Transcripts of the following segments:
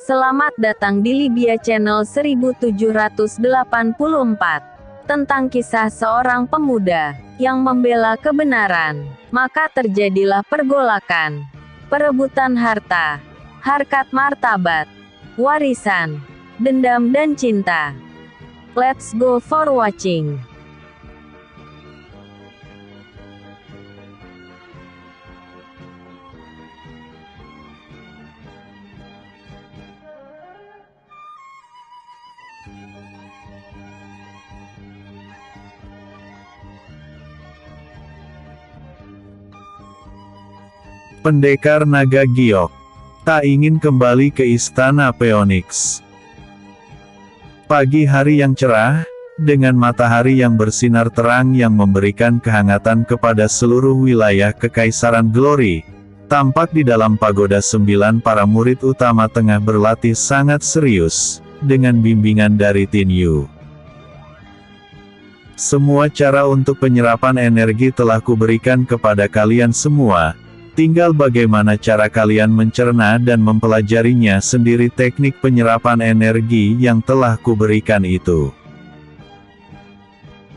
Selamat datang di Libya Channel 1784. Tentang kisah seorang pemuda yang membela kebenaran. Maka terjadilah pergolakan, perebutan harta, harkat martabat, warisan, dendam dan cinta. Let's go for watching. Pendekar Naga Giok tak ingin kembali ke istana Phoenix. Pagi hari yang cerah, dengan matahari yang bersinar terang yang memberikan kehangatan kepada seluruh wilayah Kekaisaran Glory, tampak di dalam pagoda 9 para murid utama tengah berlatih sangat serius, dengan bimbingan dari Tin Yu. Semua cara untuk penyerapan energi telah kuberikan kepada kalian semua. Tinggal bagaimana cara kalian mencerna dan mempelajarinya sendiri teknik penyerapan energi yang telah kuberikan itu.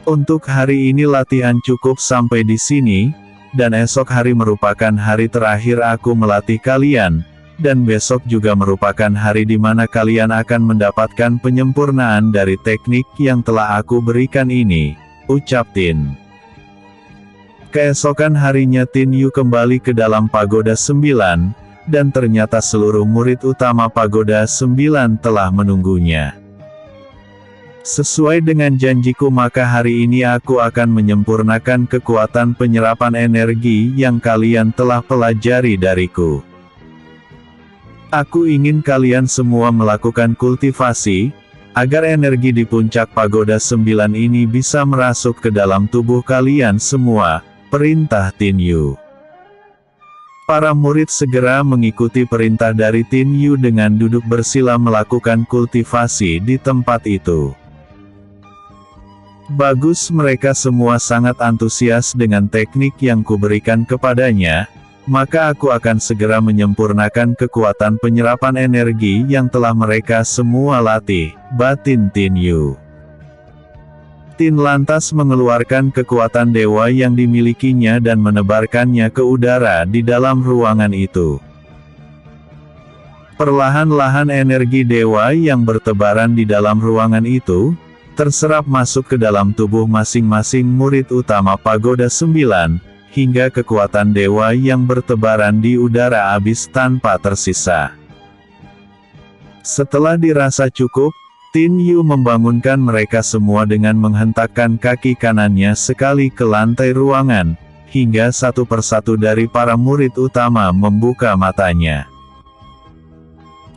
Untuk hari ini latihan cukup sampai di sini, dan esok hari merupakan hari terakhir aku melatih kalian, dan besok juga merupakan hari di mana kalian akan mendapatkan penyempurnaan dari teknik yang telah aku berikan ini, ucap Tin. Keesokan harinya Tin Yu kembali ke dalam pagoda 9, dan ternyata seluruh murid utama pagoda 9 telah menunggunya. Sesuai dengan janjiku maka hari ini aku akan menyempurnakan kekuatan penyerapan energi yang kalian telah pelajari dariku. Aku ingin kalian semua melakukan kultivasi, agar energi di puncak pagoda 9 ini bisa merasuk ke dalam tubuh kalian semua. Perintah Tin Yu. Para murid segera mengikuti perintah dari Tin Yu dengan duduk bersila melakukan kultivasi di tempat itu. Bagus, mereka semua sangat antusias dengan teknik yang kuberikan kepadanya, maka aku akan segera menyempurnakan kekuatan penyerapan energi yang telah mereka semua latih, batin Tin Yu. Tin lantas mengeluarkan kekuatan dewa yang dimilikinya dan menebarkannya ke udara di dalam ruangan itu. Perlahan-lahan energi dewa yang bertebaran di dalam ruangan itu, terserap masuk ke dalam tubuh masing-masing murid utama pagoda 9, hingga kekuatan dewa yang bertebaran di udara habis tanpa tersisa. Setelah dirasa cukup, Tin Yu membangunkan mereka semua dengan menghentakkan kaki kanannya sekali ke lantai ruangan, hingga satu persatu dari para murid utama membuka matanya.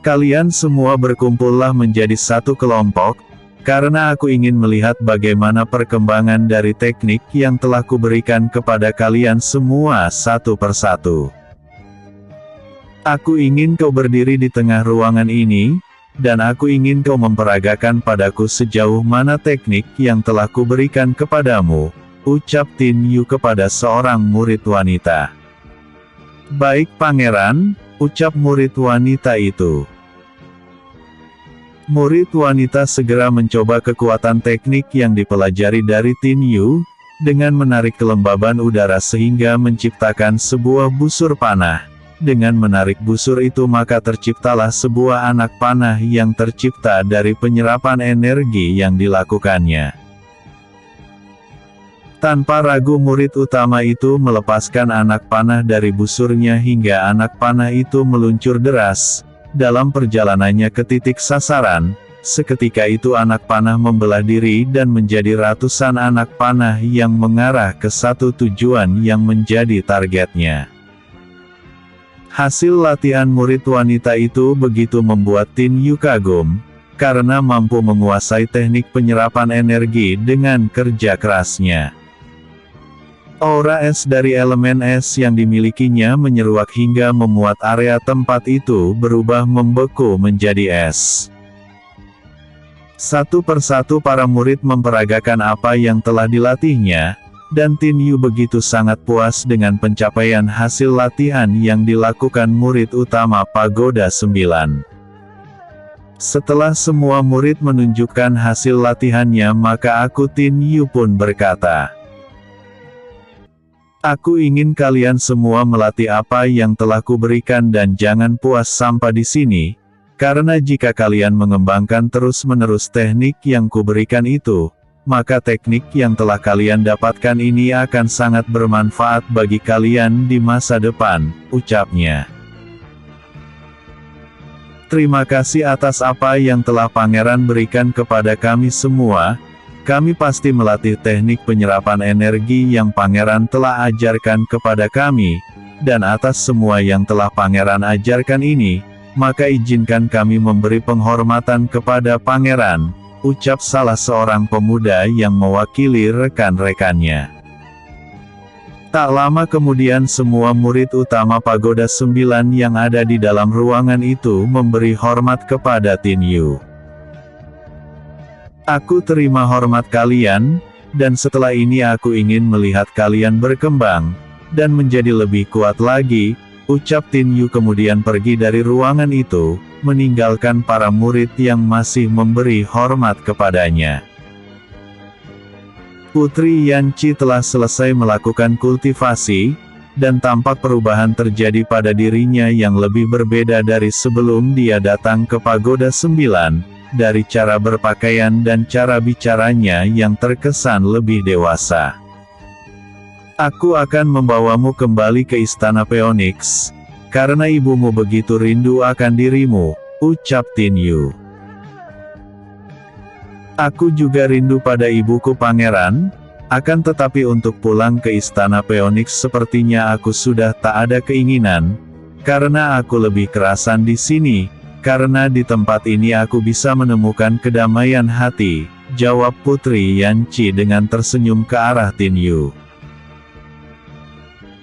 Kalian semua berkumpullah menjadi satu kelompok, karena aku ingin melihat bagaimana perkembangan dari teknik yang telah kuberikan kepada kalian semua satu persatu. Aku ingin kau berdiri di tengah ruangan ini, dan aku ingin kau memperagakan padaku sejauh mana teknik yang telah kuberikan kepadamu, ucap Tin Yu kepada seorang murid wanita. Baik pangeran, ucap murid wanita itu. Murid wanita segera mencoba kekuatan teknik yang dipelajari dari Tin Yu, dengan menarik kelembaban udara sehingga menciptakan sebuah busur panah. Dengan menarik busur itu maka terciptalah sebuah anak panah yang tercipta dari penyerapan energi yang dilakukannya. Tanpa ragu murid utama itu melepaskan anak panah dari busurnya hingga anak panah itu meluncur deras. Dalam perjalanannya ke titik sasaran, seketika itu anak panah membelah diri dan menjadi ratusan anak panah yang mengarah ke satu tujuan yang menjadi targetnya. Hasil latihan murid wanita itu begitu membuat Tin Yu kagum, karena mampu menguasai teknik penyerapan energi dengan kerja kerasnya. Aura es dari elemen es yang dimilikinya menyeruak hingga membuat area tempat itu berubah membeku menjadi es. Satu persatu para murid memperagakan apa yang telah dilatihnya, dan Tin Yu begitu sangat puas dengan pencapaian hasil latihan yang dilakukan murid utama Pagoda 9. Setelah semua murid menunjukkan hasil latihannya, maka aku Tin Yu pun berkata, "Aku ingin kalian semua melatih apa yang telah kuberikan dan jangan puas sampai di sini, karena jika kalian mengembangkan terus-menerus teknik yang kuberikan itu, maka teknik yang telah kalian dapatkan ini akan sangat bermanfaat bagi kalian di masa depan," ucapnya. "Terima kasih atas apa yang telah Pangeran berikan kepada kami semua. Kami pasti melatih teknik penyerapan energi yang Pangeran telah ajarkan kepada kami, dan atas semua yang telah Pangeran ajarkan ini, maka izinkan kami memberi penghormatan kepada Pangeran," ucap salah seorang pemuda yang mewakili rekan-rekannya. Tak lama kemudian semua murid utama Pagoda 9 yang ada di dalam ruangan itu memberi hormat kepada Tin Yu. "Aku terima hormat kalian, dan setelah ini aku ingin melihat kalian berkembang, dan menjadi lebih kuat lagi," ucap Tin Yu kemudian pergi dari ruangan itu, meninggalkan para murid yang masih memberi hormat kepadanya. Putri Yanqi telah selesai melakukan kultivasi, dan tampak perubahan terjadi pada dirinya yang lebih berbeda dari sebelum dia datang ke Pagoda 9, dari cara berpakaian dan cara bicaranya yang terkesan lebih dewasa. "Aku akan membawamu kembali ke Istana Phoenix, karena ibumu begitu rindu akan dirimu," ucap Tin Yu. "Aku juga rindu pada ibuku Pangeran, akan tetapi untuk pulang ke Istana Phoenix sepertinya aku sudah tak ada keinginan, karena aku lebih kerasan di sini, karena di tempat ini aku bisa menemukan kedamaian hati," jawab Putri Yanqi dengan tersenyum ke arah Tin Yu.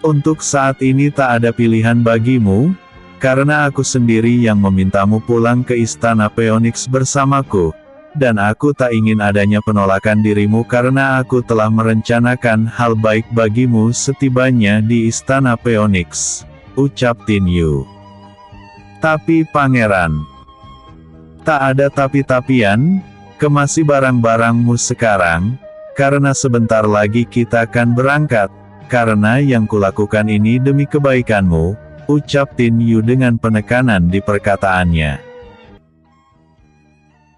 "Untuk saat ini tak ada pilihan bagimu, karena aku sendiri yang memintamu pulang ke Istana Phoenix bersamaku, dan aku tak ingin adanya penolakan dirimu karena aku telah merencanakan hal baik bagimu setibanya di Istana Phoenix," ucap Tin Yu. "Tapi Pangeran, tak ada tapi-tapian, kemasi barang-barangmu sekarang, karena sebentar lagi kita akan berangkat, karena yang kulakukan ini demi kebaikanmu," ucap Tin Yu dengan penekanan di perkataannya.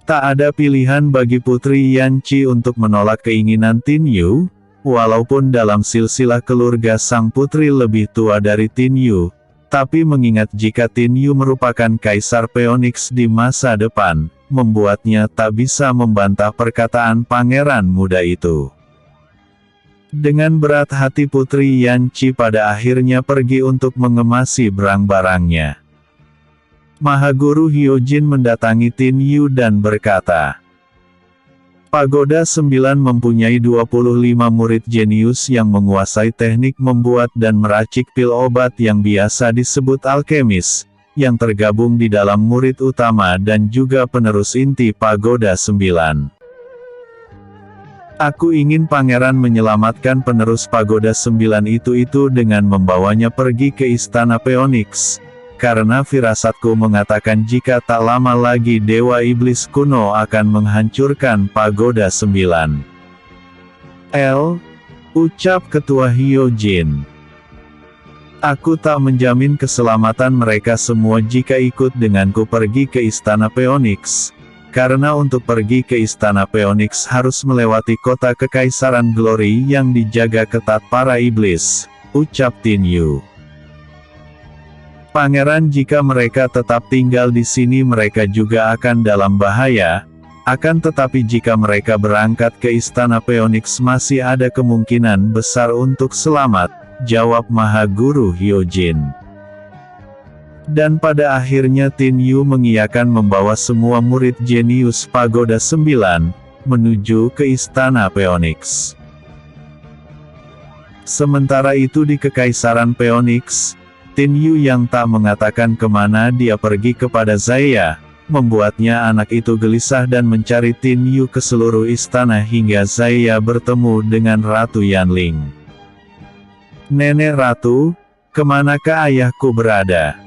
Tak ada pilihan bagi Putri Yanqi untuk menolak keinginan Tin Yu, walaupun dalam silsilah keluarga sang putri lebih tua dari Tin Yu, tapi mengingat jika Tin Yu merupakan Kaisar Phoenix di masa depan, membuatnya tak bisa membantah perkataan pangeran muda itu. Dengan berat hati Putri Yanqi pada akhirnya pergi untuk mengemasi barang-barangnya. Mahaguru Hyojin mendatangi Tin Yu dan berkata, "Pagoda 9 mempunyai 25 murid jenius yang menguasai teknik membuat dan meracik pil obat yang biasa disebut alkemis, yang tergabung di dalam murid utama dan juga penerus inti Pagoda 9. Aku ingin Pangeran menyelamatkan penerus Pagoda 9 itu dengan membawanya pergi ke Istana Phoenix. Karena firasatku mengatakan jika tak lama lagi Dewa Iblis kuno akan menghancurkan Pagoda 9. Ucap Ketua Hyojin. "Aku tak menjamin keselamatan mereka semua jika ikut denganku pergi ke Istana Phoenix. Karena untuk pergi ke Istana Phoenix harus melewati kota Kekaisaran Glory yang dijaga ketat para iblis," ucap Tin Yu. "Pangeran, jika mereka tetap tinggal di sini mereka juga akan dalam bahaya, akan tetapi jika mereka berangkat ke Istana Phoenix masih ada kemungkinan besar untuk selamat," jawab Mahaguru Hyojin. Dan pada akhirnya Tin Yu mengiyakan membawa semua murid jenius Pagoda 9, menuju ke Istana Phoenix. Sementara itu di Kekaisaran Phoenix, Tin Yu yang tak mengatakan kemana dia pergi kepada Zaya, membuatnya anak itu gelisah dan mencari Tin Yu ke seluruh istana hingga Zaya bertemu dengan Ratu Yanling. "Nenek Ratu, kemanakah ayahku berada?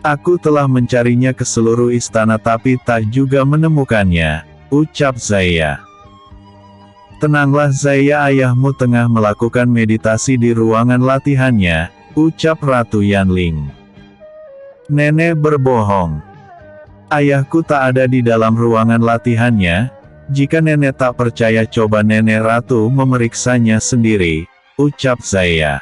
Aku telah mencarinya ke seluruh istana tapi tak juga menemukannya, ucap Zaya. Tenanglah Zaya, ayahmu tengah melakukan meditasi di ruangan latihannya, ucap Ratu Yanling. Nenek berbohong. Ayahku tak ada di dalam ruangan latihannya. Jika nenek tak percaya coba nenek ratu memeriksanya sendiri, ucap Zaya.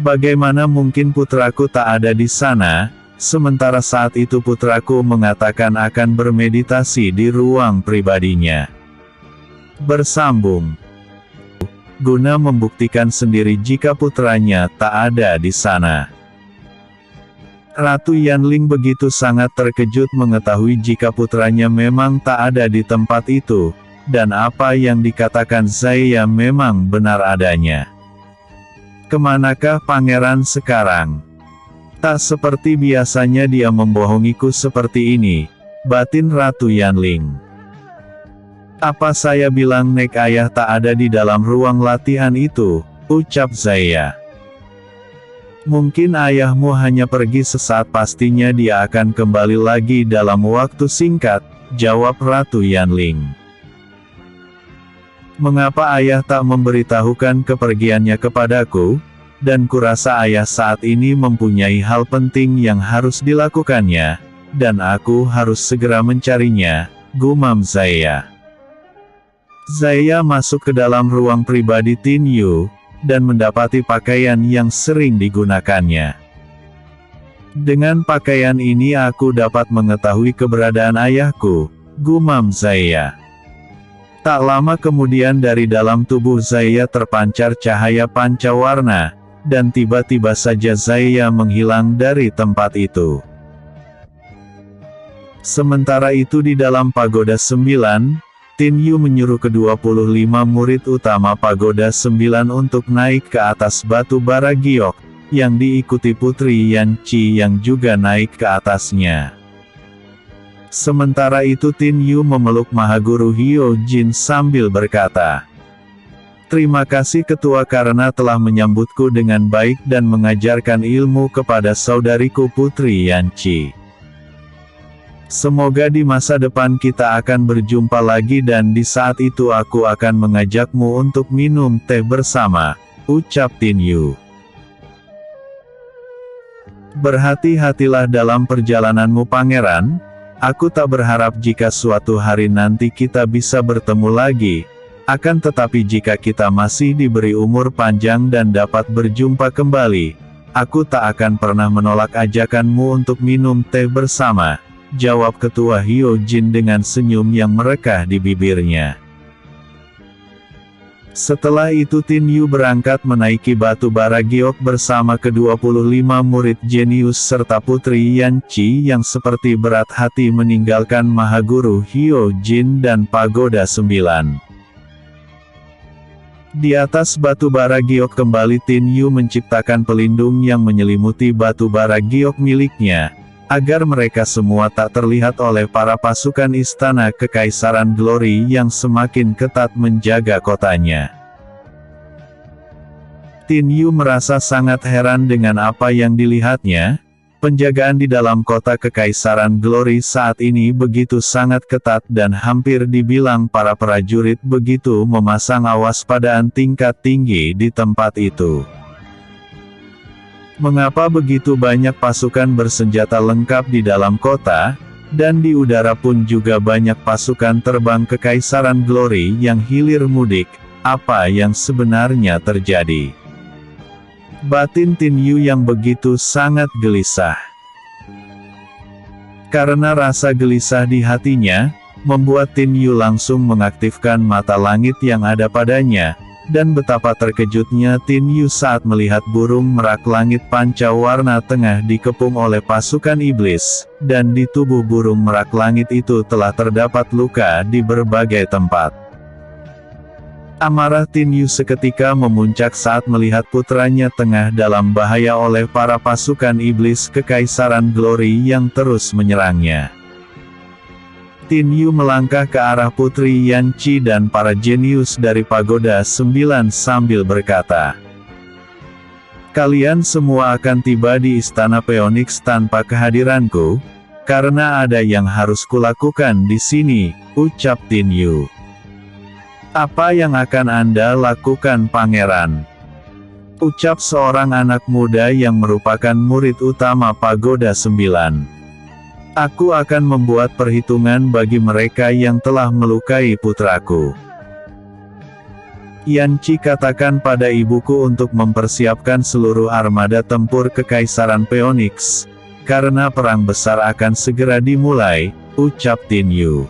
Bagaimana mungkin putraku tak ada di sana, sementara saat itu putraku mengatakan akan bermeditasi di ruang pribadinya. Bersambung. Guna membuktikan sendiri jika putranya tak ada di sana. Ratu Yanling begitu sangat terkejut mengetahui jika putranya memang tak ada di tempat itu, dan apa yang dikatakan Zaya memang benar adanya. Kemanakah pangeran sekarang? Tak seperti biasanya dia membohongiku seperti ini, batin Ratu Yanling. Apa saya bilang Nek, ayah tak ada di dalam ruang latihan itu, ucap Zaya. Mungkin ayahmu hanya pergi sesaat, pastinya dia akan kembali lagi dalam waktu singkat, jawab Ratu Yanling. Mengapa ayah tak memberitahukan kepergiannya kepadaku? Dan kurasa ayah saat ini mempunyai hal penting yang harus dilakukannya, dan aku harus segera mencarinya, gumam Zaya. Zaya masuk ke dalam ruang pribadi Tin Yu, dan mendapati pakaian yang sering digunakannya. Dengan pakaian ini aku dapat mengetahui keberadaan ayahku, gumam Zaya. Tak lama kemudian dari dalam tubuh Zaya terpancar cahaya pancawarna, dan tiba-tiba saja Zaya menghilang dari tempat itu. Sementara itu di dalam Pagoda 9, Tin Yu menyuruh ke-25 murid utama Pagoda 9 untuk naik ke atas batu bara giok, yang diikuti Putri Yan Qi yang juga naik ke atasnya. Sementara itu Tin Yu memeluk Mahaguru Hyo Jin sambil berkata, "Terima kasih Ketua karena telah menyambutku dengan baik dan mengajarkan ilmu kepada saudariku Putri Yan Qi. Semoga di masa depan kita akan berjumpa lagi dan di saat itu aku akan mengajakmu untuk minum teh bersama," ucap Tin Yu. "Berhati-hatilah dalam perjalananmu Pangeran, aku tak berharap jika suatu hari nanti kita bisa bertemu lagi. Akan tetapi jika kita masih diberi umur panjang dan dapat berjumpa kembali, aku tak akan pernah menolak ajakanmu untuk minum teh bersama," jawab Ketua Hyo Jin dengan senyum yang merekah di bibirnya. Setelah itu Tin Yu berangkat menaiki batu bara giok bersama ke-25 murid jenius serta Putri Yan Qi yang seperti berat hati meninggalkan Mahaguru Hyo Jin dan Pagoda 9. Di atas batu bara giok kembali Tin Yu menciptakan pelindung yang menyelimuti batu bara giok miliknya, agar mereka semua tak terlihat oleh para pasukan istana Kekaisaran Glory yang semakin ketat menjaga kotanya. Tin Yu merasa sangat heran dengan apa yang dilihatnya. Penjagaan di dalam kota Kekaisaran Glory saat ini begitu sangat ketat dan hampir dibilang para prajurit begitu memasang awaspadaan tingkat tinggi di tempat itu. Mengapa begitu banyak pasukan bersenjata lengkap di dalam kota, dan di udara pun juga banyak pasukan terbang Kekaisaran Glory yang hilir mudik? Apa yang sebenarnya terjadi? Batin Tin Yu yang begitu sangat gelisah. Karena rasa gelisah di hatinya, membuat Tin Yu langsung mengaktifkan mata langit yang ada padanya, dan betapa terkejutnya Tin Yu saat melihat burung merak langit pancawarna tengah dikepung oleh pasukan iblis, dan di tubuh burung merak langit itu telah terdapat luka di berbagai tempat. Amarah Tin Yu seketika memuncak saat melihat putranya tengah dalam bahaya oleh para pasukan iblis Kekaisaran Glory yang terus menyerangnya. Tin Yu melangkah ke arah Putri Yan Qi dan para jenius dari Pagoda 9 sambil berkata, Kalian semua akan tiba di Istana Phoenix tanpa kehadiranku, karena ada yang harus kulakukan di sini, ucap Tin Yu. Apa yang akan Anda lakukan, Pangeran? Ucap seorang anak muda yang merupakan murid utama Pagoda 9. Aku akan membuat perhitungan bagi mereka yang telah melukai putraku. Yanchi katakan pada ibuku untuk mempersiapkan seluruh armada tempur Kekaisaran Phoenix, karena perang besar akan segera dimulai, ucap Tin Yu.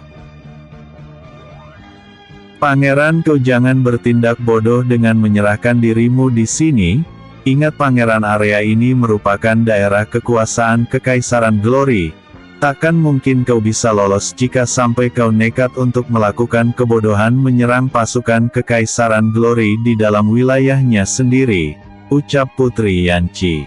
Pangeran, kau jangan bertindak bodoh dengan menyerahkan dirimu di sini. Ingat, Pangeran, area ini merupakan daerah kekuasaan Kekaisaran Glory. Takkan mungkin kau bisa lolos jika sampai kau nekat untuk melakukan kebodohan menyerang pasukan Kekaisaran Glory di dalam wilayahnya sendiri, ucap Putri Yanchi.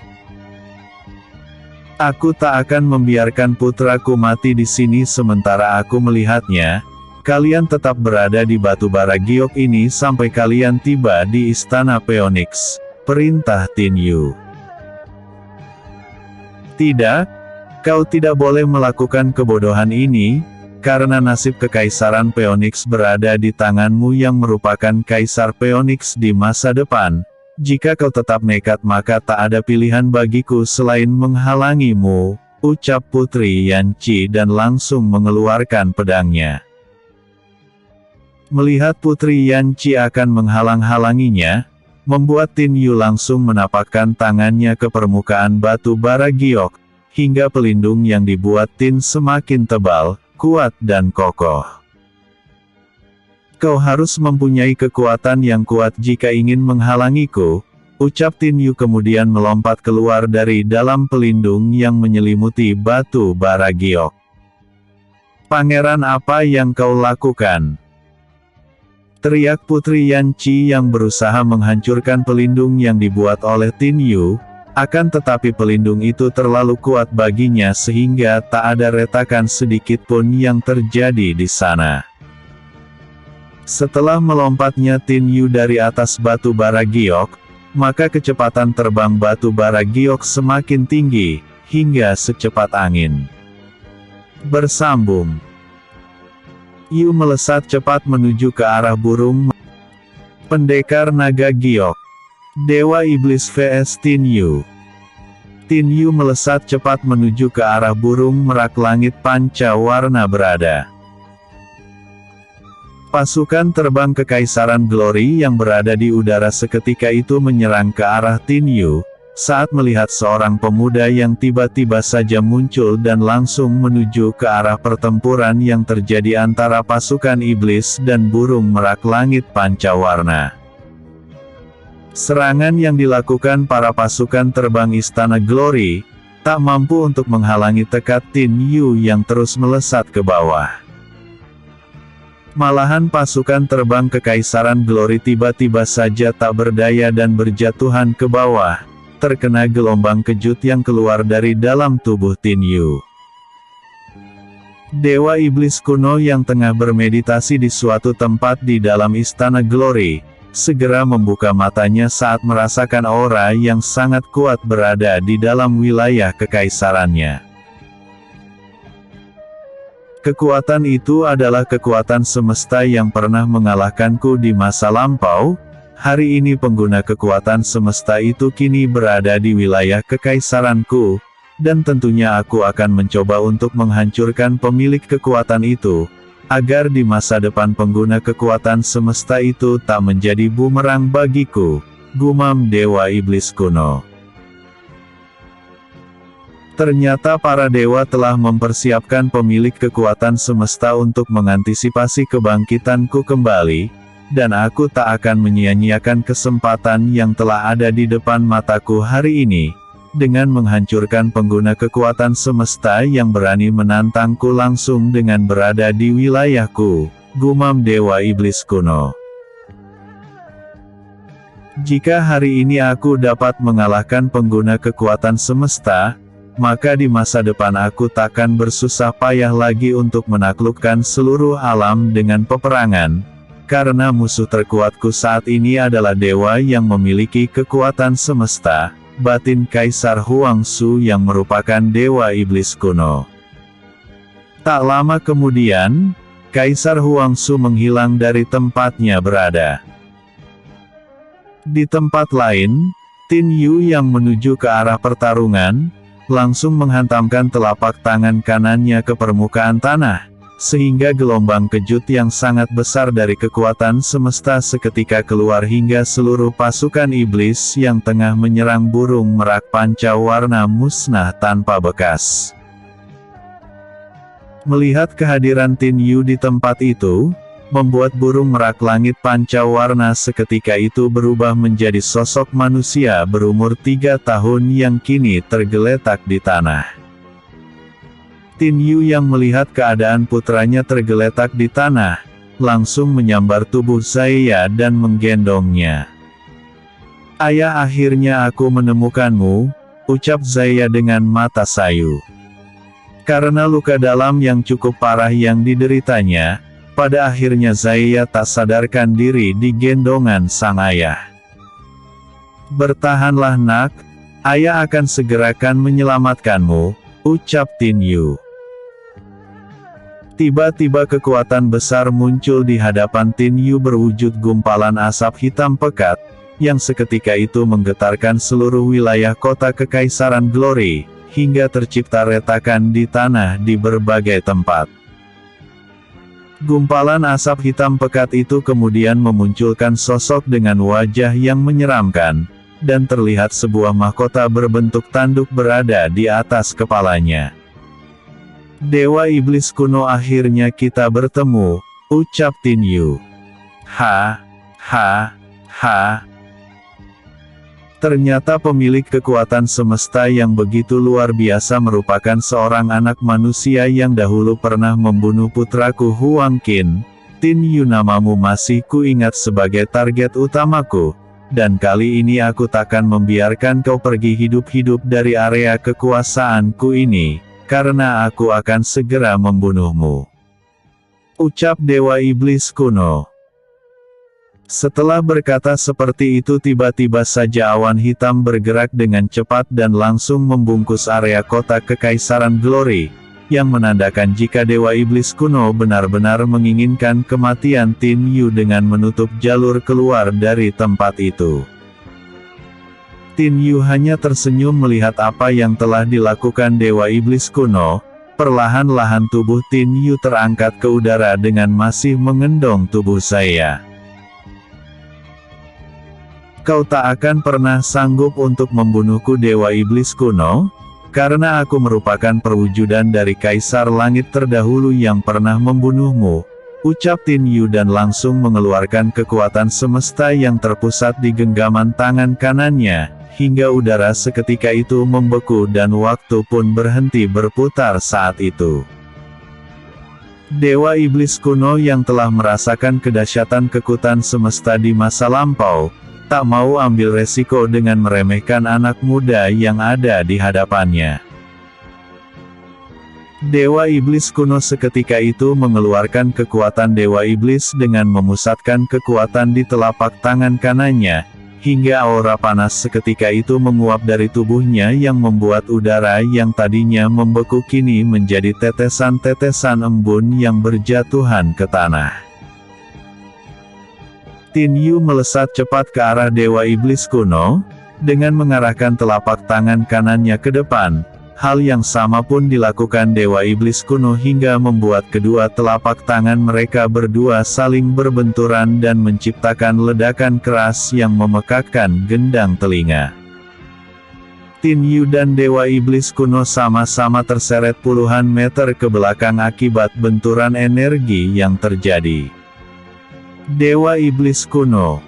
Aku tak akan membiarkan putraku mati di sini sementara aku melihatnya. Kalian tetap berada di batu bara giok ini sampai kalian tiba di Istana Phoenix, perintah Tin Yu. Tidak, kau tidak boleh melakukan kebodohan ini, karena nasib Kekaisaran Phoenix berada di tanganmu yang merupakan Kaisar Phoenix di masa depan. Jika kau tetap nekat maka tak ada pilihan bagiku selain menghalangimu, ucap Putri Yanchi dan langsung mengeluarkan pedangnya. Melihat Putri Yanchi akan menghalang-halanginya, membuat Tin Yu langsung menapakkan tangannya ke permukaan batu bara giok, hingga pelindung yang dibuat Tin semakin tebal, kuat dan kokoh. Kau harus mempunyai kekuatan yang kuat jika ingin menghalangiku, ucap Tin Yu kemudian melompat keluar dari dalam pelindung yang menyelimuti batu bara giok. Pangeran, apa yang kau lakukan? Teriak Putri Yanchi yang berusaha menghancurkan pelindung yang dibuat oleh Tin Yu, akan tetapi pelindung itu terlalu kuat baginya sehingga tak ada retakan sedikit pun yang terjadi di sana. Setelah melompatnya Tin Yu dari atas batu bara giok, maka kecepatan terbang batu bara giok semakin tinggi, hingga secepat angin. Bersambung. Yu melesat cepat menuju ke arah burung pendekar naga giok. Dewa Iblis vs Tin Yu. Tin Yu melesat cepat menuju ke arah burung merak langit panca warna berada. Pasukan terbang Kekaisaran Glory yang berada di udara seketika itu menyerang ke arah Tin Yu, saat melihat seorang pemuda yang tiba-tiba saja muncul dan langsung menuju ke arah pertempuran yang terjadi antara pasukan iblis dan burung merak langit pancawarna. Serangan yang dilakukan para pasukan terbang Istana Glory, tak mampu untuk menghalangi tekad Tin Yu yang terus melesat ke bawah. Malahan pasukan terbang Kekaisaran Glory tiba-tiba saja tak berdaya dan berjatuhan ke bawah, terkena gelombang kejut yang keluar dari dalam tubuh Tin Yu. Dewa Iblis kuno yang tengah bermeditasi di suatu tempat di dalam Istana Glory, segera membuka matanya saat merasakan aura yang sangat kuat berada di dalam wilayah kekaisarannya. Kekuatan itu adalah kekuatan semesta yang pernah mengalahkanku di masa lampau. Hari ini pengguna kekuatan semesta itu kini berada di wilayah kekaisaranku, dan tentunya aku akan mencoba untuk menghancurkan pemilik kekuatan itu, agar di masa depan pengguna kekuatan semesta itu tak menjadi bumerang bagiku, gumam Dewa Iblis kuno. Ternyata para dewa telah mempersiapkan pemilik kekuatan semesta untuk mengantisipasi kebangkitanku kembali, dan aku tak akan menyia-nyiakan kesempatan yang telah ada di depan mataku hari ini, dengan menghancurkan pengguna kekuatan semesta yang berani menantangku langsung dengan berada di wilayahku, gumam Dewa Iblis kuno. Jika hari ini aku dapat mengalahkan pengguna kekuatan semesta, maka di masa depan aku takkan bersusah payah lagi untuk menaklukkan seluruh alam dengan peperangan, karena musuh terkuatku saat ini adalah dewa yang memiliki kekuatan semesta, batin Kaisar Huangzu yang merupakan dewa iblis kuno. Tak lama kemudian, Kaisar Huangzu menghilang dari tempatnya berada. Di tempat lain, Tin Yu yang menuju ke arah pertarungan, langsung menghantamkan telapak tangan kanannya ke permukaan tanah, sehingga gelombang kejut yang sangat besar dari kekuatan semesta seketika keluar hingga seluruh pasukan iblis yang tengah menyerang burung merak pancawarna musnah tanpa bekas. Melihat kehadiran Tin Yu di tempat itu, membuat burung merak langit pancawarna seketika itu berubah menjadi sosok manusia berumur 3 tahun yang kini tergeletak di tanah. Tin Yu yang melihat keadaan putranya tergeletak di tanah, langsung menyambar tubuh Zaeya dan menggendongnya. "Ayah, akhirnya aku menemukanmu," ucap Zaeya dengan mata sayu. Karena luka dalam yang cukup parah yang dideritanya, pada akhirnya Zaeya tak sadarkan diri di gendongan sang ayah. "Bertahanlah nak, ayah akan segerakan menyelamatkanmu," ucap Tin Yu. Tiba-tiba kekuatan besar muncul di hadapan Tin Yu berwujud gumpalan asap hitam pekat, yang seketika itu menggetarkan seluruh wilayah kota Kekaisaran Glory, hingga tercipta retakan di tanah di berbagai tempat. Gumpalan asap hitam pekat itu kemudian memunculkan sosok dengan wajah yang menyeramkan, dan terlihat sebuah mahkota berbentuk tanduk berada di atas kepalanya. "Dewa Iblis kuno, akhirnya kita bertemu," ucap Tin Yu. Ha. Ternyata pemilik kekuatan semesta yang begitu luar biasa merupakan seorang anak manusia yang dahulu pernah membunuh putraku Huang Qin. "Tin Yu, namamu masih kuingat sebagai target utamaku, dan kali ini aku takkan membiarkan kau pergi hidup-hidup dari area kekuasaanku ini, karena aku akan segera membunuhmu," ucap Dewa Iblis kuno. Setelah berkata seperti itu, tiba-tiba saja awan hitam bergerak dengan cepat dan langsung membungkus area kota Kekaisaran Glory, yang menandakan jika Dewa Iblis kuno benar-benar menginginkan kematian Tin Yu dengan menutup jalur keluar dari tempat itu. Tin Yu hanya tersenyum melihat apa yang telah dilakukan Dewa Iblis kuno. Perlahan-lahan tubuh Tin Yu terangkat ke udara dengan masih mengendong tubuh saya. "Kau tak akan pernah sanggup untuk membunuhku, Dewa Iblis kuno, karena aku merupakan perwujudan dari Kaisar Langit terdahulu yang pernah membunuhmu," ucap Tin Yu dan langsung mengeluarkan kekuatan semesta yang terpusat di genggaman tangan kanannya, hingga udara seketika itu membeku dan waktu pun berhenti berputar saat itu. Dewa Iblis kuno yang telah merasakan kedahsyatan kekuatan semesta di masa lampau, tak mau ambil resiko dengan meremehkan anak muda yang ada di hadapannya. Dewa Iblis kuno seketika itu mengeluarkan kekuatan Dewa Iblis dengan memusatkan kekuatan di telapak tangan kanannya, hingga aura panas seketika itu menguap dari tubuhnya yang membuat udara yang tadinya membeku kini menjadi tetesan-tetesan embun yang berjatuhan ke tanah. Tin Yu melesat cepat ke arah Dewa Iblis kuno, dengan mengarahkan telapak tangan kanannya ke depan. Hal yang sama pun dilakukan Dewa Iblis kuno hingga membuat kedua telapak tangan mereka berdua saling berbenturan dan menciptakan ledakan keras yang memekakkan gendang telinga. Tin Yu dan Dewa Iblis kuno sama-sama terseret puluhan meter ke belakang akibat benturan energi yang terjadi. Dewa Iblis kuno,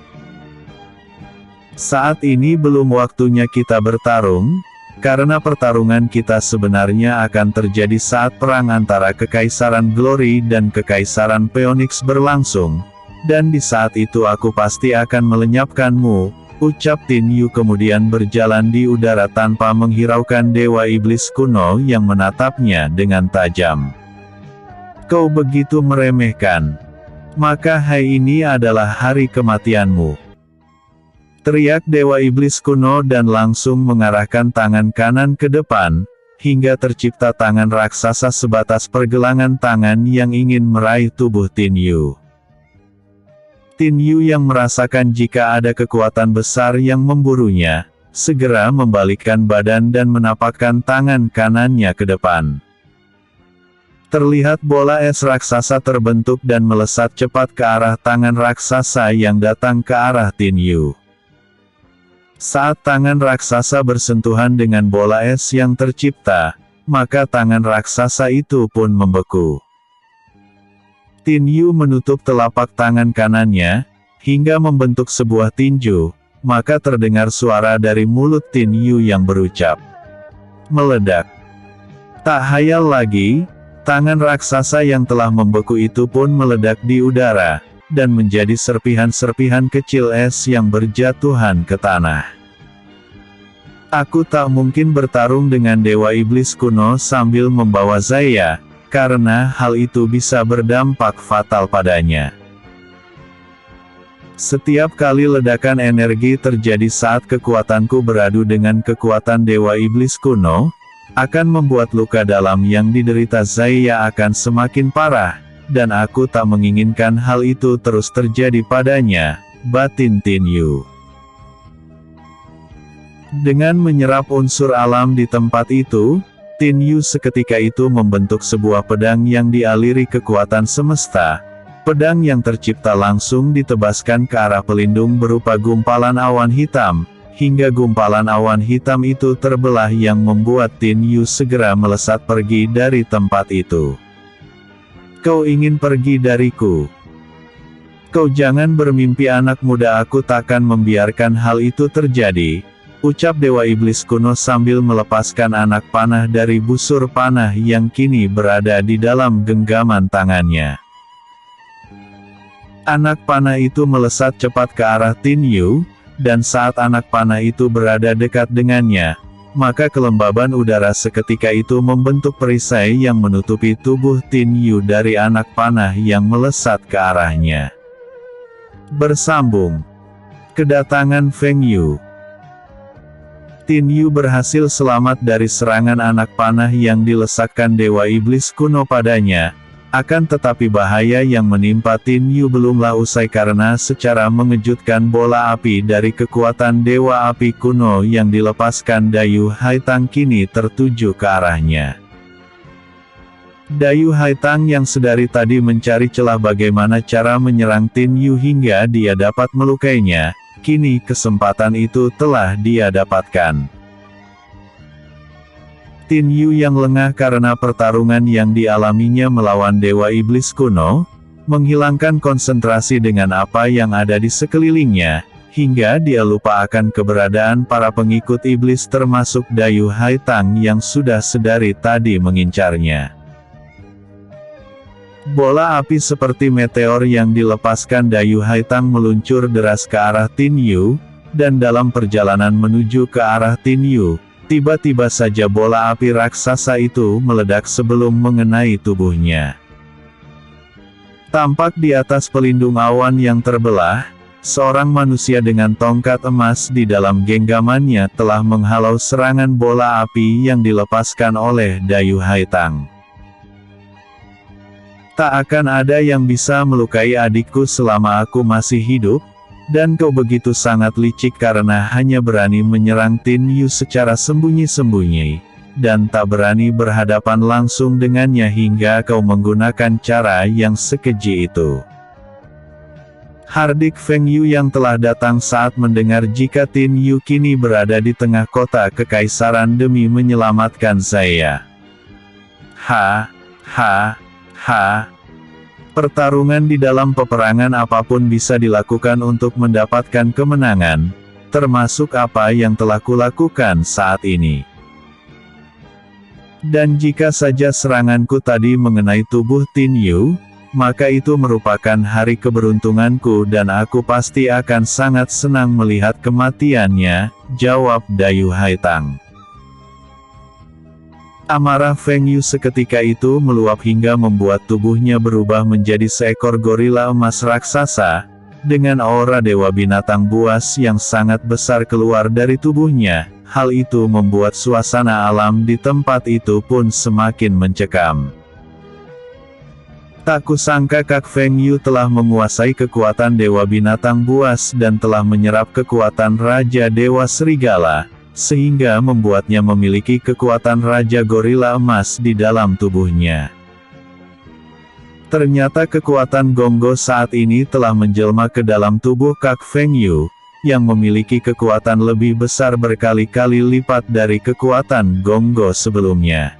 "Saat ini belum waktunya kita bertarung, karena pertarungan kita sebenarnya akan terjadi saat perang antara Kekaisaran Glory dan Kekaisaran Phoenix berlangsung, dan di saat itu aku pasti akan melenyapkanmu," ucap Tin Yu kemudian berjalan di udara tanpa menghiraukan Dewa Iblis kuno yang menatapnya dengan tajam. "Kau begitu meremehkan. Maka hari ini adalah hari kematianmu." Teriak Dewa Iblis kuno dan langsung mengarahkan tangan kanan ke depan, hingga tercipta tangan raksasa sebatas pergelangan tangan yang ingin meraih tubuh Tin Yu. Tin Yu yang merasakan jika ada kekuatan besar yang memburunya, segera membalikkan badan dan menapakkan tangan kanannya ke depan. Terlihat bola es raksasa terbentuk dan melesat cepat ke arah tangan raksasa yang datang ke arah Tin Yu. Saat tangan raksasa bersentuhan dengan bola es yang tercipta, maka tangan raksasa itu pun membeku. Tin Yu menutup telapak tangan kanannya, hingga membentuk sebuah tinju, maka terdengar suara dari mulut Tin Yu yang berucap, "Meledak." Tak hayal lagi, tangan raksasa yang telah membeku itu pun meledak di udara, dan menjadi serpihan-serpihan kecil es yang berjatuhan ke tanah. Aku tak mungkin bertarung dengan Dewa Iblis kuno sambil membawa Zaya, karena hal itu bisa berdampak fatal padanya. Setiap kali ledakan energi terjadi saat kekuatanku beradu dengan kekuatan Dewa Iblis kuno, akan membuat luka dalam yang diderita Zaya akan semakin parah, dan aku tak menginginkan hal itu terus terjadi padanya, batin Tin Yu. Dengan menyerap unsur alam di tempat itu, Tin Yu seketika itu membentuk sebuah pedang yang dialiri kekuatan semesta. Pedang yang tercipta langsung ditebaskan ke arah pelindung berupa gumpalan awan hitam, hingga gumpalan awan hitam itu terbelah yang membuat Tin Yu segera melesat pergi dari tempat itu. "Kau ingin pergi dariku? Kau jangan bermimpi anak muda, aku takkan membiarkan hal itu terjadi," ucap Dewa Iblis kuno sambil melepaskan anak panah dari busur panah yang kini berada di dalam genggaman tangannya. Anak panah itu melesat cepat ke arah Tin Yu, dan saat anak panah itu berada dekat dengannya, maka kelembaban udara seketika itu membentuk perisai yang menutupi tubuh Tin Yu dari anak panah yang melesat ke arahnya. Bersambung. Kedatangan Feng Yu. Tin Yu berhasil selamat dari serangan anak panah yang dilesakkan Dewa Iblis kuno padanya. Akan tetapi bahaya yang menimpa Tin Yu belumlah usai karena secara mengejutkan bola api dari kekuatan Dewa Api kuno yang dilepaskan Dayu Haitang kini tertuju ke arahnya. Dayu Haitang yang sedari tadi mencari celah bagaimana cara menyerang Tin Yu hingga dia dapat melukainya, kini kesempatan itu telah dia dapatkan. Tin Yu yang lengah karena pertarungan yang dialaminya melawan Dewa Iblis kuno, menghilangkan konsentrasi dengan apa yang ada di sekelilingnya, hingga dia lupa akan keberadaan para pengikut iblis termasuk Dayu Haitang yang sudah sedari tadi mengincarnya. Bola api seperti meteor yang dilepaskan Dayu Haitang meluncur deras ke arah Tin Yu, dan dalam perjalanan menuju ke arah Tin Yu, tiba-tiba saja bola api raksasa itu meledak sebelum mengenai tubuhnya. Tampak di atas pelindung awan yang terbelah, seorang manusia dengan tongkat emas di dalam genggamannya telah menghalau serangan bola api yang dilepaskan oleh Dayu Haitang. "Tak akan ada yang bisa melukai adikku selama aku masih hidup, dan kau begitu sangat licik karena hanya berani menyerang Tin Yu secara sembunyi-sembunyi, dan tak berani berhadapan langsung dengannya hingga kau menggunakan cara yang sekeji itu." Hardik Feng Yu yang telah datang saat mendengar jika Tin Yu kini berada di tengah kota kekaisaran demi menyelamatkan Zaya. Pertarungan di dalam peperangan apapun bisa dilakukan untuk mendapatkan kemenangan, termasuk apa yang telah kulakukan saat ini. Dan jika saja seranganku tadi mengenai tubuh Tin Yu, maka itu merupakan hari keberuntunganku dan aku pasti akan sangat senang melihat kematiannya, jawab Dayu Haitang. Amarah Feng Yu seketika itu meluap hingga membuat tubuhnya berubah menjadi seekor gorila emas raksasa, dengan aura dewa binatang buas yang sangat besar keluar dari tubuhnya. Hal itu membuat suasana alam di tempat itu pun semakin mencekam. Tak kusangka Kak Feng Yu telah menguasai kekuatan dewa binatang buas dan telah menyerap kekuatan Raja Dewa Serigala, sehingga membuatnya memiliki kekuatan Raja Gorila Emas di dalam tubuhnya. Ternyata kekuatan Gonggo saat ini telah menjelma ke dalam tubuh Kak Feng Yu, yang memiliki kekuatan lebih besar berkali-kali lipat dari kekuatan Gonggo sebelumnya.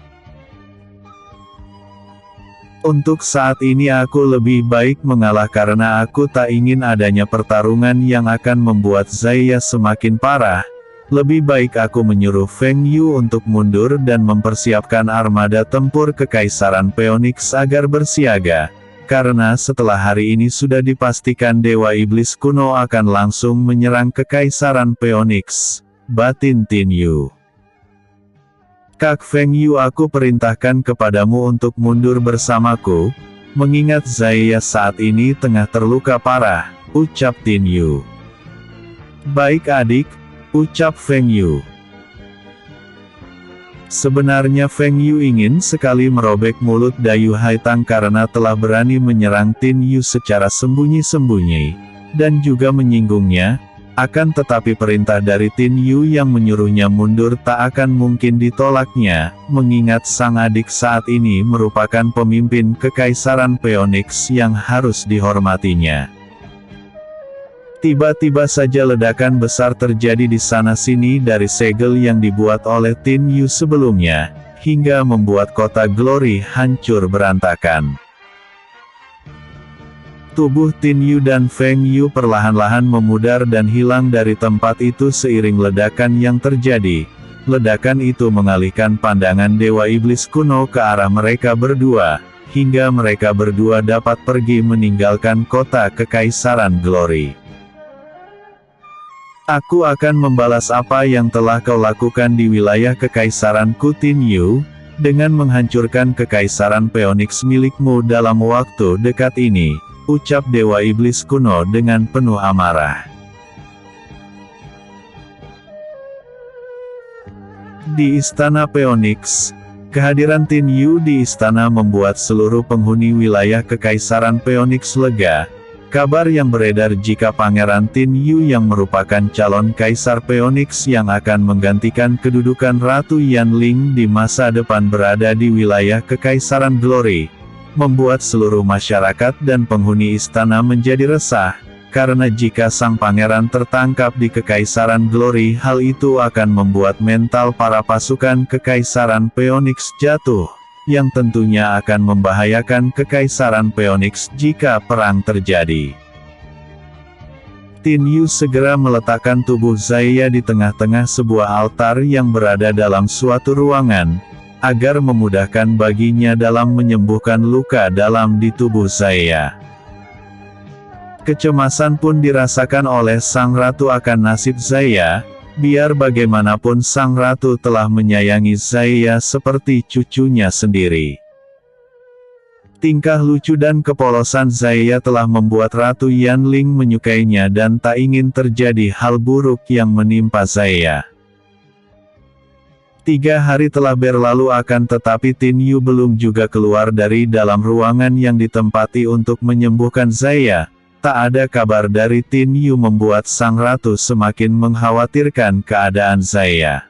Untuk saat ini aku lebih baik mengalah karena aku tak ingin adanya pertarungan yang akan membuat Zaya semakin parah. Lebih baik aku menyuruh Feng Yu untuk mundur dan mempersiapkan armada tempur Kekaisaran Phoenix agar bersiaga, karena setelah hari ini sudah dipastikan Dewa Iblis Kuno akan langsung menyerang Kekaisaran Phoenix, batin Tin Yu. Kak Feng Yu, aku perintahkan kepadamu untuk mundur bersamaku, mengingat Zaya saat ini tengah terluka parah, ucap Tin Yu. Baik adik, ucap Feng Yu. Sebenarnya Feng Yu ingin sekali merobek mulut Dayu Haitang karena telah berani menyerang Tin Yu secara sembunyi-sembunyi, dan juga menyinggungnya, akan tetapi perintah dari Tin Yu yang menyuruhnya mundur tak akan mungkin ditolaknya, mengingat sang adik saat ini merupakan pemimpin Kekaisaran Phoenix yang harus dihormatinya. Tiba-tiba saja ledakan besar terjadi di sana-sini dari segel yang dibuat oleh Tin Yu sebelumnya, hingga membuat kota Glory hancur berantakan. Tubuh Tin Yu dan Feng Yu perlahan-lahan memudar dan hilang dari tempat itu seiring ledakan yang terjadi. Ledakan itu mengalihkan pandangan Dewa Iblis Kuno ke arah mereka berdua, hingga mereka berdua dapat pergi meninggalkan kota Kekaisaran Glory. Aku akan membalas apa yang telah kau lakukan di wilayah Kekaisaranku Tin Yu, dengan menghancurkan Kekaisaran Phoenix milikmu dalam waktu dekat ini, ucap Dewa Iblis Kuno dengan penuh amarah. Di Istana Phoenix, kehadiran Tin Yu di istana membuat seluruh penghuni wilayah Kekaisaran Phoenix lega. Kabar yang beredar jika Pangeran Tin Yu yang merupakan calon Kaisar Phoenix yang akan menggantikan kedudukan Ratu Yanling di masa depan berada di wilayah Kekaisaran Glory, membuat seluruh masyarakat dan penghuni istana menjadi resah, karena jika sang pangeran tertangkap di Kekaisaran Glory, hal itu akan membuat mental para pasukan Kekaisaran Phoenix jatuh, yang tentunya akan membahayakan Kekaisaran Phoenix jika perang terjadi. Tin Yu segera meletakkan tubuh Zaya di tengah-tengah sebuah altar yang berada dalam suatu ruangan, agar memudahkan baginya dalam menyembuhkan luka dalam di tubuh Zaya. Kecemasan pun dirasakan oleh sang ratu akan nasib Zaya. Biar bagaimanapun sang ratu telah menyayangi Zaya seperti cucunya sendiri. Tingkah lucu dan kepolosan Zaya telah membuat Ratu Yanling menyukainya dan tak ingin terjadi hal buruk yang menimpa Zaya. 3 hari telah berlalu akan tetapi Tin Yu belum juga keluar dari dalam ruangan yang ditempati untuk menyembuhkan Zaya. Tak ada kabar dari Tin Yu membuat sang ratu semakin mengkhawatirkan keadaan Zaya.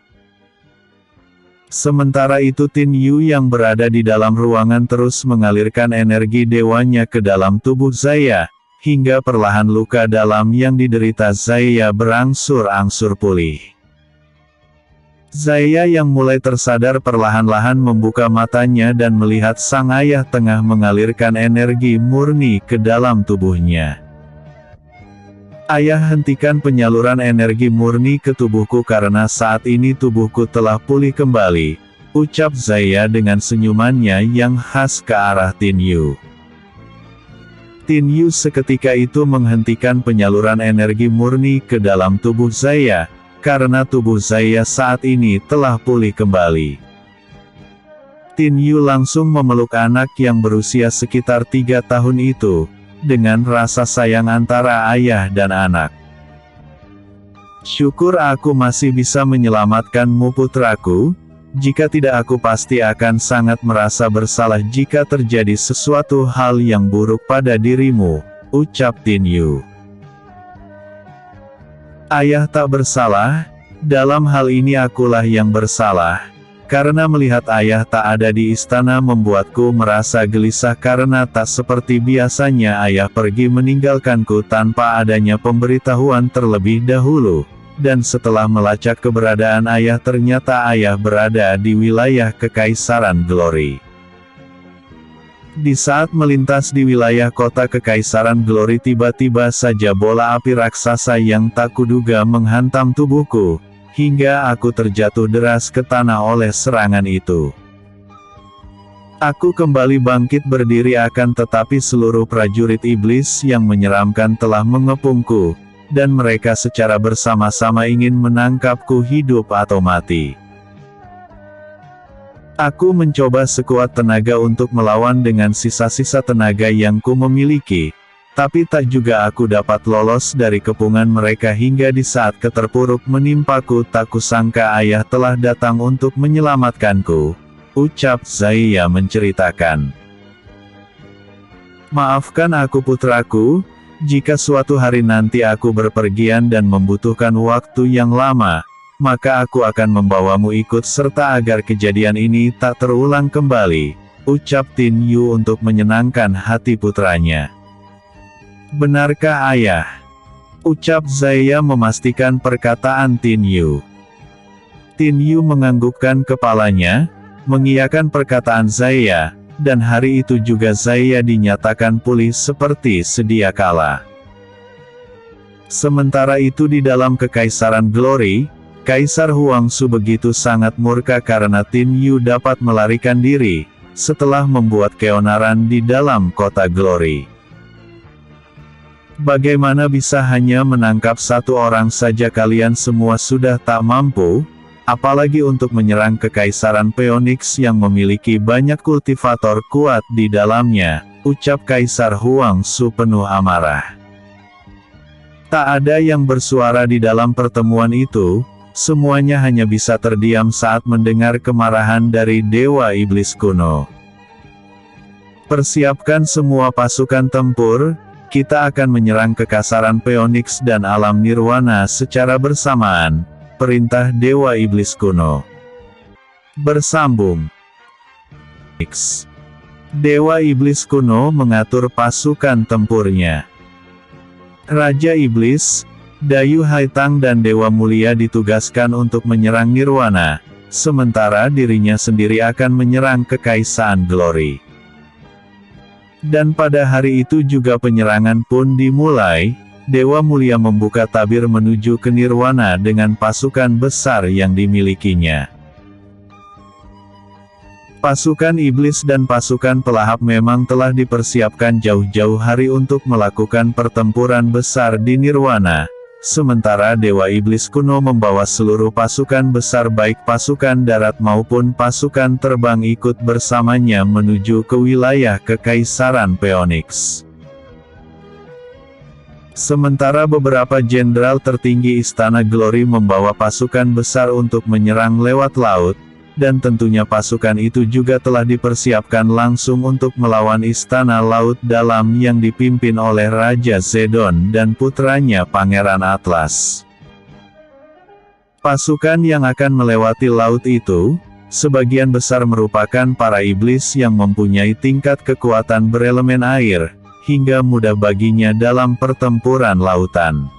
Sementara itu Tin Yu yang berada di dalam ruangan terus mengalirkan energi dewanya ke dalam tubuh Zaya, hingga perlahan luka dalam yang diderita Zaya berangsur-angsur pulih. Zaya yang mulai tersadar perlahan-lahan membuka matanya dan melihat sang ayah tengah mengalirkan energi murni ke dalam tubuhnya. Ayah, hentikan penyaluran energi murni ke tubuhku karena saat ini tubuhku telah pulih kembali, ucap Zaya dengan senyumannya yang khas ke arah Tin Yu. Tin Yu seketika itu menghentikan penyaluran energi murni ke dalam tubuh Zaya, karena tubuh Zaya saat ini telah pulih kembali. Tin Yu langsung memeluk anak yang berusia sekitar 3 tahun itu, dengan rasa sayang antara ayah dan anak. Syukur aku masih bisa menyelamatkanmu putraku, jika tidak aku pasti akan sangat merasa bersalah jika terjadi sesuatu hal yang buruk pada dirimu, ucap Tin Yu. Ayah tak bersalah, dalam hal ini akulah yang bersalah, karena melihat ayah tak ada di istana membuatku merasa gelisah karena tak seperti biasanya ayah pergi meninggalkanku tanpa adanya pemberitahuan terlebih dahulu, dan setelah melacak keberadaan ayah ternyata ayah berada di wilayah Kekaisaran Glory. Di saat melintas di wilayah kota Kekaisaran Glory tiba-tiba saja bola api raksasa yang tak kuduga menghantam tubuhku, hingga aku terjatuh deras ke tanah oleh serangan itu. Aku kembali bangkit berdiri akan tetapi seluruh prajurit iblis yang menyeramkan telah mengepungku, dan mereka secara bersama-sama ingin menangkapku hidup atau mati. Aku mencoba sekuat tenaga untuk melawan dengan sisa-sisa tenaga yang ku memiliki, tapi tak juga aku dapat lolos dari kepungan mereka hingga di saat keterpuruk menimpaku tak kusangka ayah telah datang untuk menyelamatkanku, ucap Zaya menceritakan. Maafkan aku putraku, jika suatu hari nanti aku berpergian dan membutuhkan waktu yang lama, maka aku akan membawamu ikut serta agar kejadian ini tak terulang kembali, ucap Tin Yu untuk menyenangkan hati putranya. Benarkah ayah? Ucap Zaya memastikan perkataan Tin Yu. Tin Yu menganggukkan kepalanya, mengiyakan perkataan Zaya, dan hari itu juga Zaya dinyatakan pulih seperti sedia kala. Sementara itu di dalam Kekaisaran Glory, Kaisar Huangzu begitu sangat murka karena Tin Yu dapat melarikan diri, setelah membuat keonaran di dalam kota Glory. Bagaimana bisa hanya menangkap satu orang saja kalian semua sudah tak mampu, apalagi untuk menyerang Kekaisaran Phoenix yang memiliki banyak kultivator kuat di dalamnya, ucap Kaisar Huangzu penuh amarah. Tak ada yang bersuara di dalam pertemuan itu. Semuanya hanya bisa terdiam saat mendengar kemarahan dari Dewa Iblis kuno. Persiapkan semua pasukan tempur, kita akan menyerang Kekaisaran Phoenix dan alam Nirwana secara bersamaan, perintah Dewa Iblis kuno. Bersambung. Dewa Iblis kuno mengatur pasukan tempurnya. Raja Iblis, Dayu Haitang dan Dewa Mulia ditugaskan untuk menyerang Nirwana, sementara dirinya sendiri akan menyerang Kekaisaran Glory. Dan pada hari itu juga penyerangan pun dimulai, Dewa Mulia membuka tabir menuju ke Nirwana dengan pasukan besar yang dimilikinya. Pasukan iblis dan pasukan pelahap memang telah dipersiapkan jauh-jauh hari untuk melakukan pertempuran besar di Nirwana. Sementara Dewa Iblis kuno membawa seluruh pasukan besar baik pasukan darat maupun pasukan terbang ikut bersamanya menuju ke wilayah Kekaisaran Phoenix. Sementara beberapa jenderal tertinggi Istana Glory membawa pasukan besar untuk menyerang lewat laut, dan tentunya pasukan itu juga telah dipersiapkan langsung untuk melawan Istana Laut Dalam yang dipimpin oleh Raja Zedon dan putranya Pangeran Atlas. Pasukan yang akan melewati laut itu, sebagian besar merupakan para iblis yang mempunyai tingkat kekuatan berelemen air, hingga mudah baginya dalam pertempuran lautan.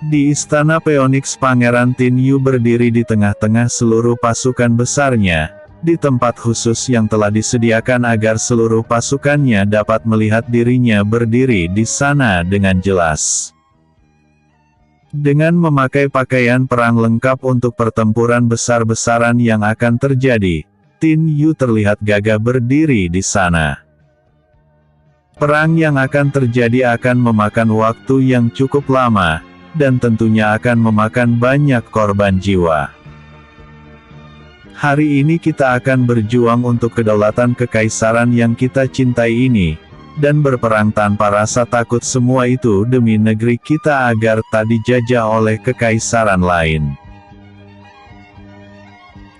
Di Istana Phoenix Pangeran Tin Yu berdiri di tengah-tengah seluruh pasukan besarnya, di tempat khusus yang telah disediakan agar seluruh pasukannya dapat melihat dirinya berdiri di sana dengan jelas. Dengan memakai pakaian perang lengkap untuk pertempuran besar-besaran yang akan terjadi, Tin Yu terlihat gagah berdiri di sana. Perang yang akan terjadi akan memakan waktu yang cukup lama, dan tentunya akan memakan banyak korban jiwa. Hari ini kita akan berjuang untuk kedaulatan kekaisaran yang kita cintai ini, dan berperang tanpa rasa takut, semua itu demi negeri kita agar tak dijajah oleh kekaisaran lain.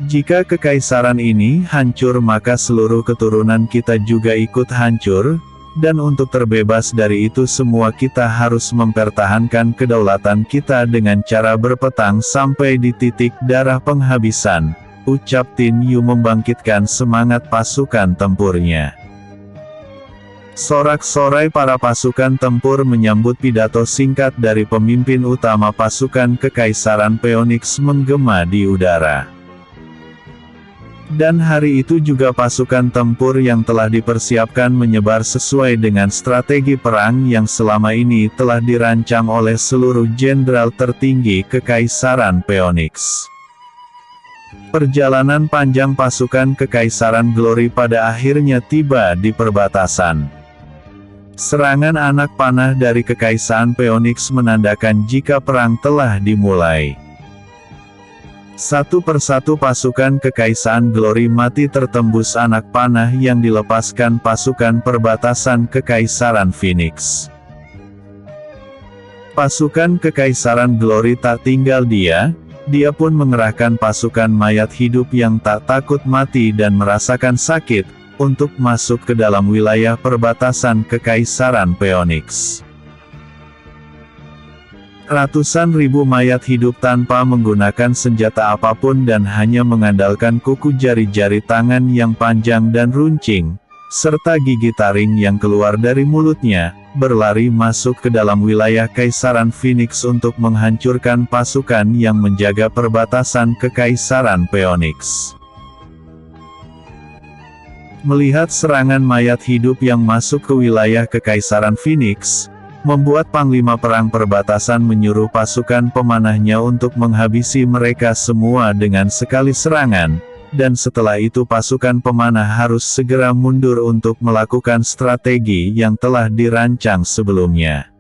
Jika kekaisaran ini hancur, maka seluruh keturunan kita juga ikut hancur, dan untuk terbebas dari itu semua kita harus mempertahankan kedaulatan kita dengan cara berperang sampai di titik darah penghabisan, ucap Tin Yu membangkitkan semangat pasukan tempurnya. Sorak-sorai para pasukan tempur menyambut pidato singkat dari pemimpin utama pasukan Kekaisaran Phoenix menggema di udara. Dan hari itu juga pasukan tempur yang telah dipersiapkan menyebar sesuai dengan strategi perang yang selama ini telah dirancang oleh seluruh jenderal tertinggi Kekaisaran Phoenix. Perjalanan panjang pasukan Kekaisaran Glory pada akhirnya tiba di perbatasan. Serangan anak panah dari Kekaisaran Phoenix menandakan jika perang telah dimulai. Satu persatu pasukan Kekaisaran Glory mati tertembus anak panah yang dilepaskan pasukan perbatasan Kekaisaran Phoenix. Pasukan Kekaisaran Glory tak tinggal dia pun mengerahkan pasukan mayat hidup yang tak takut mati dan merasakan sakit, untuk masuk ke dalam wilayah perbatasan Kekaisaran Phoenix. Ratusan ribu mayat hidup tanpa menggunakan senjata apapun dan hanya mengandalkan kuku jari-jari tangan yang panjang dan runcing, serta gigi taring yang keluar dari mulutnya, berlari masuk ke dalam wilayah Kekaisaran Phoenix untuk menghancurkan pasukan yang menjaga perbatasan Kekaisaran Phoenix. Melihat serangan mayat hidup yang masuk ke wilayah Kekaisaran Phoenix, membuat Panglima Perang Perbatasan menyuruh pasukan pemanahnya untuk menghabisi mereka semua dengan sekali serangan, dan setelah itu pasukan pemanah harus segera mundur untuk melakukan strategi yang telah dirancang sebelumnya.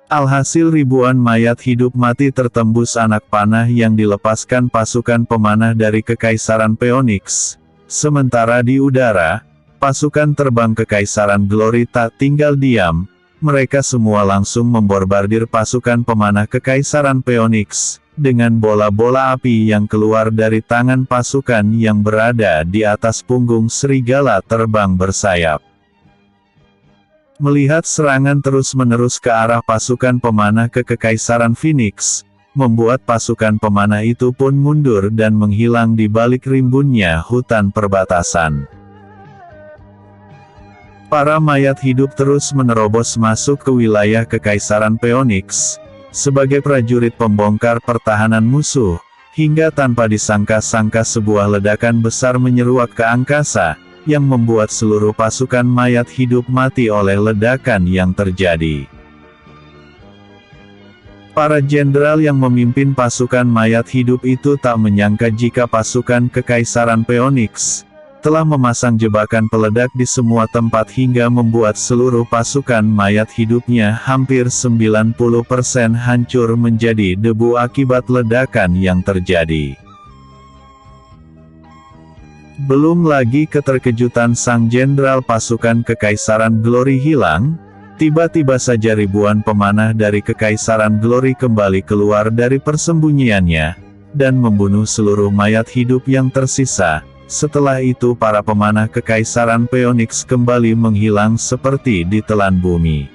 Alhasil ribuan mayat hidup mati tertembus anak panah yang dilepaskan pasukan pemanah dari Kekaisaran Phoenix, sementara di udara, pasukan terbang Kekaisaran Glory tak tinggal diam, mereka semua langsung membombardir pasukan pemanah Kekaisaran Phoenix, dengan bola-bola api yang keluar dari tangan pasukan yang berada di atas punggung serigala terbang bersayap. Melihat serangan terus-menerus ke arah pasukan pemanah ke Kekaisaran Phoenix, membuat pasukan pemanah itu pun mundur dan menghilang di balik rimbunnya hutan perbatasan. Para mayat hidup terus menerobos masuk ke wilayah Kekaisaran Phoenix, sebagai prajurit pembongkar pertahanan musuh, hingga tanpa disangka-sangka sebuah ledakan besar menyeruak ke angkasa, yang membuat seluruh pasukan mayat hidup mati oleh ledakan yang terjadi. Para jenderal yang memimpin pasukan mayat hidup itu tak menyangka jika pasukan Kekaisaran Phoenix telah memasang jebakan peledak di semua tempat hingga membuat seluruh pasukan mayat hidupnya hampir 90% hancur menjadi debu akibat ledakan yang terjadi. Belum lagi keterkejutan sang jenderal pasukan Kekaisaran Glory hilang, tiba-tiba saja ribuan pemanah dari Kekaisaran Glory kembali keluar dari persembunyiannya, dan membunuh seluruh mayat hidup yang tersisa. Setelah itu para pemanah Kekaisaran Phoenix kembali menghilang seperti ditelan bumi.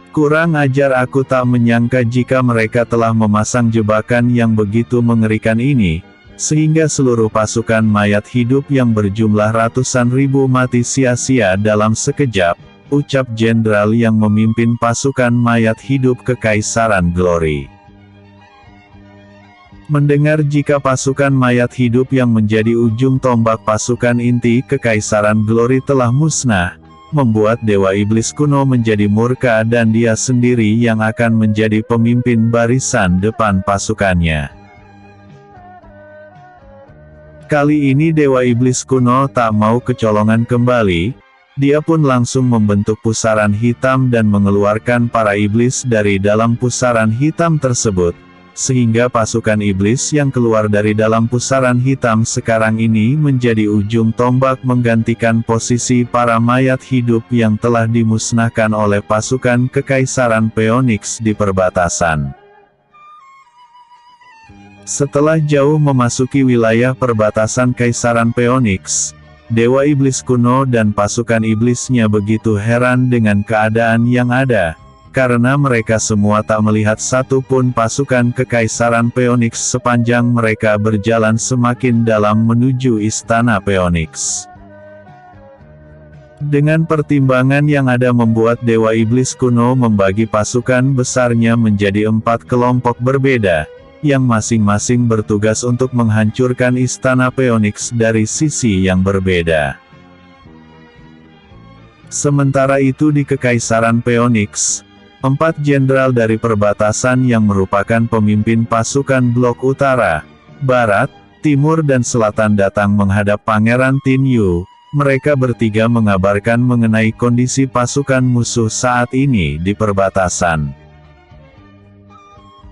Kurang ajar, aku tak menyangka jika mereka telah memasang jebakan yang begitu mengerikan ini, sehingga seluruh pasukan mayat hidup yang berjumlah ratusan ribu mati sia-sia dalam sekejap, ucap jenderal yang memimpin pasukan mayat hidup Kekaisaran Glory. Mendengar jika pasukan mayat hidup yang menjadi ujung tombak pasukan inti Kekaisaran Glory telah musnah, membuat Dewa Iblis kuno menjadi murka dan dia sendiri yang akan menjadi pemimpin barisan depan pasukannya. Kali ini Dewa Iblis kuno tak mau kecolongan kembali, dia pun langsung membentuk pusaran hitam dan mengeluarkan para iblis dari dalam pusaran hitam tersebut, sehingga pasukan iblis yang keluar dari dalam pusaran hitam sekarang ini menjadi ujung tombak menggantikan posisi para mayat hidup yang telah dimusnahkan oleh pasukan Kekaisaran Phoenix di perbatasan. Setelah jauh memasuki wilayah perbatasan Kaisaran Phoenix, Dewa Iblis kuno dan pasukan iblisnya begitu heran dengan keadaan yang ada, karena mereka semua tak melihat satu pun pasukan Kekaisaran Phoenix sepanjang mereka berjalan semakin dalam menuju Istana Phoenix. Dengan pertimbangan yang ada membuat Dewa Iblis kuno membagi pasukan besarnya menjadi 4 kelompok berbeda, yang masing-masing bertugas untuk menghancurkan Istana Phoenix dari sisi yang berbeda. Sementara itu di Kekaisaran Phoenix, 4 jenderal dari perbatasan yang merupakan pemimpin pasukan blok utara, barat, timur dan selatan datang menghadap Pangeran Tinyu. Mereka bertiga mengabarkan mengenai kondisi pasukan musuh saat ini di perbatasan.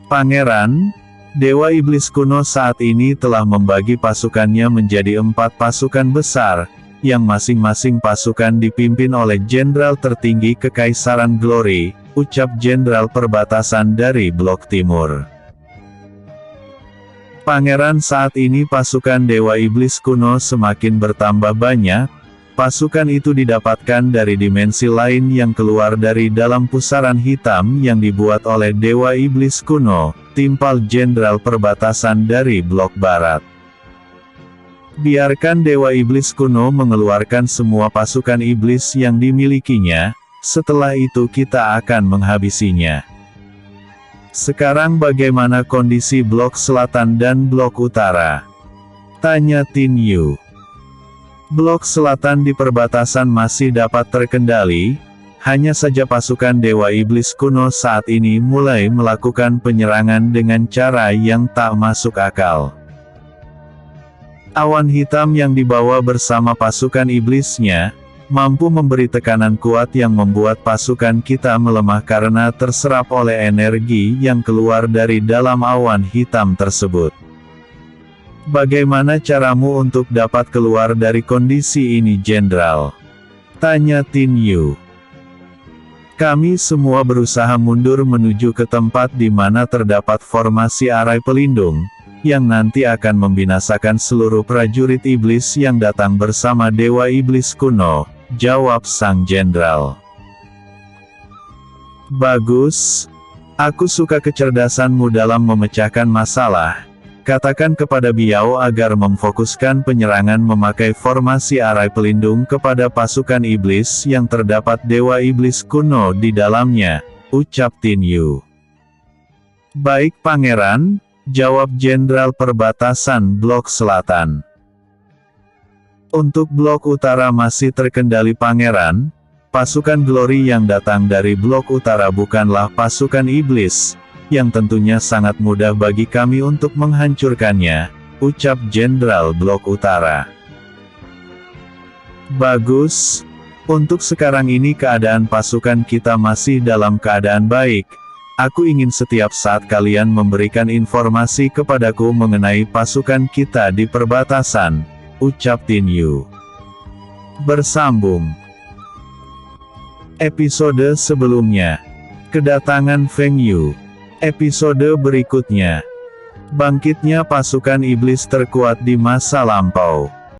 Pangeran, Dewa Iblis kuno saat ini telah membagi pasukannya menjadi 4 pasukan besar, yang masing-masing pasukan dipimpin oleh jenderal tertinggi Kekaisaran Glory, ucap jenderal perbatasan dari Blok Timur. Pangeran, saat ini pasukan Dewa Iblis kuno semakin bertambah banyak. Pasukan itu didapatkan dari dimensi lain yang keluar dari dalam pusaran hitam yang dibuat oleh Dewa Iblis kuno, timpal jenderal perbatasan dari Blok Barat. Biarkan Dewa Iblis kuno mengeluarkan semua pasukan iblis yang dimilikinya, setelah itu kita akan menghabisinya. Sekarang bagaimana kondisi Blok Selatan dan Blok Utara? Tanya Tinyu. Blok Selatan di perbatasan masih dapat terkendali, hanya saja pasukan Dewa Iblis kuno saat ini mulai melakukan penyerangan dengan cara yang tak masuk akal. Awan hitam yang dibawa bersama pasukan iblisnya, mampu memberi tekanan kuat yang membuat pasukan kita melemah karena terserap oleh energi yang keluar dari dalam awan hitam tersebut. Bagaimana caramu untuk dapat keluar dari kondisi ini, Jenderal? Tanya Tinyu. Kami semua berusaha mundur menuju ke tempat di mana terdapat formasi arai pelindung, yang nanti akan membinasakan seluruh prajurit iblis yang datang bersama Dewa Iblis kuno, jawab sang jenderal. Bagus. Aku suka kecerdasanmu dalam memecahkan masalah. Katakan kepada Biao agar memfokuskan penyerangan memakai formasi arai pelindung kepada pasukan iblis yang terdapat Dewa Iblis kuno di dalamnya, ucap Tinyu. Baik Pangeran, jawab Jenderal Perbatasan Blok Selatan. Untuk Blok Utara masih terkendali Pangeran. Pasukan Glory yang datang dari Blok Utara bukanlah pasukan iblis, yang tentunya sangat mudah bagi kami untuk menghancurkannya, ucap Jenderal Blok Utara. Bagus. Untuk sekarang ini keadaan pasukan kita masih dalam keadaan baik. Aku ingin setiap saat kalian memberikan informasi kepadaku mengenai pasukan kita di perbatasan, ucap Tinyu. Bersambung. Episode sebelumnya. Kedatangan Feng Yu. Episode berikutnya. Bangkitnya pasukan iblis terkuat di masa lampau.